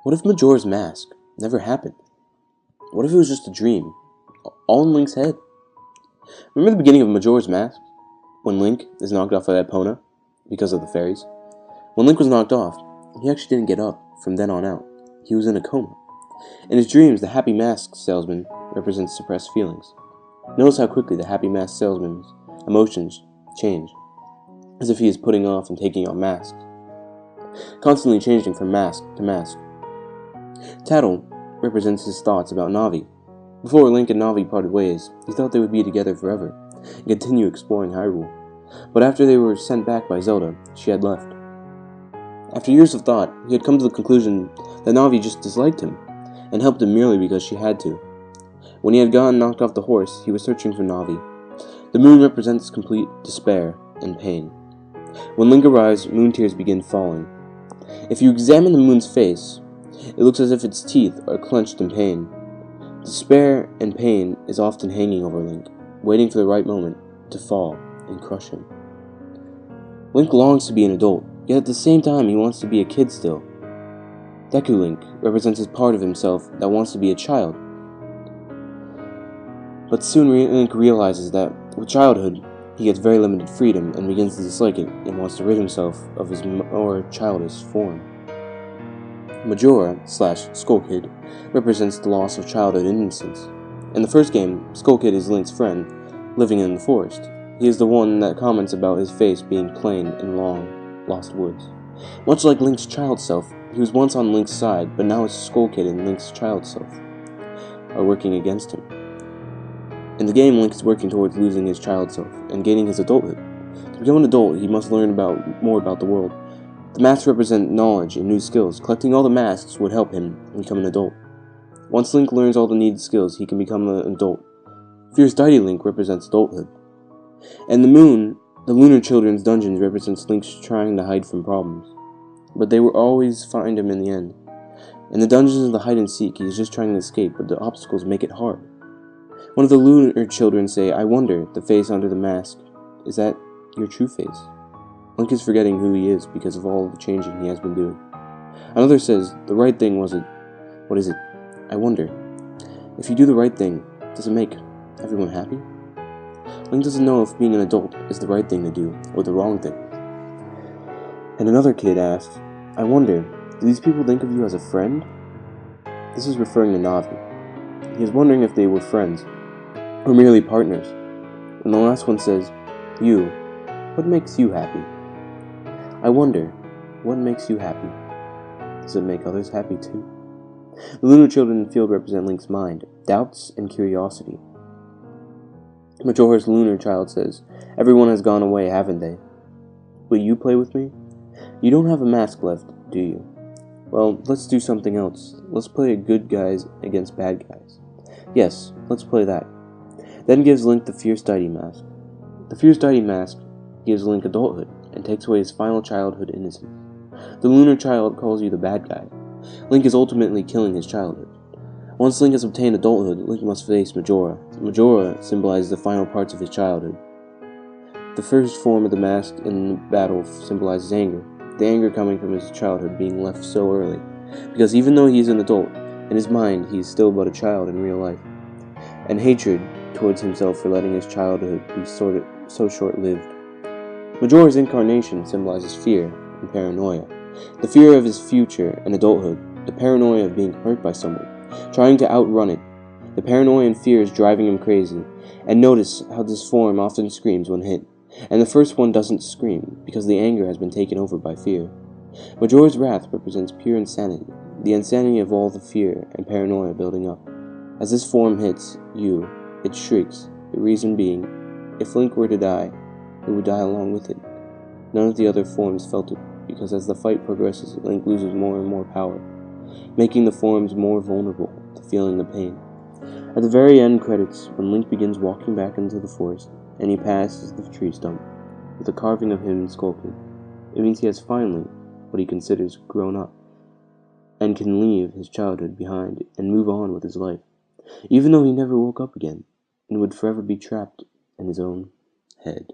What if Majora's Mask never happened? What if it was just a dream, all in Link's head? Remember the beginning of Majora's Mask? When Link is knocked off by Epona because of the fairies? When Link was knocked off, he actually didn't get up from then on out. He was in a coma. In his dreams, the happy mask salesman represents suppressed feelings. Notice how quickly the happy mask salesman's emotions change, as if he is putting off and taking on masks, constantly changing from mask to mask. Tattle represents his thoughts about Navi. Before Link and Navi parted ways, he thought they would be together forever and continue exploring Hyrule. But after they were sent back by Zelda, she had left. After years of thought, he had come to the conclusion that Navi just disliked him and helped him merely because she had to. When he had gotten knocked off the horse, he was searching for Navi. The moon represents complete despair and pain. When Link arrives, moon tears begin falling. If you examine the moon's face, it looks as if its teeth are clenched in pain. Despair and pain is often hanging over Link, waiting for the right moment to fall and crush him. Link longs to be an adult, yet at the same time he wants to be a kid still. Deku Link represents a part of himself that wants to be a child. But soon Link realizes that with childhood, he gets very limited freedom and begins to dislike it and wants to rid himself of his more childish form. Majora / Skull Kid represents the loss of childhood innocence. In the first game, Skull Kid is Link's friend, living in the forest. He is the one that comments about his face being plain in long, lost woods. Much like Link's child self, he was once on Link's side, but now his Skull Kid and Link's child self are working against him. In the game, Link is working towards losing his child self and gaining his adulthood. To become an adult, he must learn more about the world. The masks represent knowledge and new skills. Collecting all the masks would help him become an adult. Once Link learns all the needed skills, he can become an adult. Fierce Deity Link represents adulthood. And the moon, the Lunar Children's dungeons, represents Link's trying to hide from problems. But they will always find him in the end. In the dungeons of the hide and seek, he is just trying to escape, but the obstacles make it hard. One of the Lunar Children say, "I wonder, the face under the mask, is that your true face?" Link is forgetting who he is because of all the changing he has been doing. Another says, "The right thing was it. What is it? I wonder. If you do the right thing, does it make everyone happy?" Link doesn't know if being an adult is the right thing to do or the wrong thing. And another kid asks, "I wonder, do these people think of you as a friend?" This is referring to Navi. He is wondering if they were friends or merely partners. And the last one says, "You, what makes you happy?" I wonder, what makes you happy? Does it make others happy too? The Lunar Children in the field represent Link's mind, doubts, and curiosity. Majora's Lunar Child says, "Everyone has gone away, haven't they? Will you play with me? You don't have a mask left, do you? Well, let's do something else. Let's play good guys against bad guys. Yes, let's play that." Then gives Link the Fierce Deity Mask. The Fierce Deity Mask gives Link adulthood and takes away his final childhood innocence. The Lunar Child calls you the bad guy. Link is ultimately killing his childhood. Once Link has obtained adulthood, Link must face Majora. Majora symbolizes the final parts of his childhood. The first form of the mask in the battle symbolizes anger, the anger coming from his childhood being left so early, because even though he is an adult, in his mind he is still but a child in real life, and hatred towards himself for letting his childhood be so short-lived. Majora's incarnation symbolizes fear and paranoia, the fear of his future and adulthood, the paranoia of being hurt by someone, trying to outrun it. The paranoia and fear is driving him crazy, and notice how this form often screams when hit, and the first one doesn't scream because the anger has been taken over by fear. Majora's wrath represents pure insanity, the insanity of all the fear and paranoia building up. As this form hits you, it shrieks, the reason being, if Link were to die, it would die along with it. None of the other forms felt it, because as the fight progresses, Link loses more and more power, making the forms more vulnerable to feeling the pain. At the very end credits, when Link begins walking back into the forest, and he passes the tree stump, with a carving of him sculpted, it means he has finally, what he considers, grown up, and can leave his childhood behind and move on with his life, even though he never woke up again, and would forever be trapped in his own head.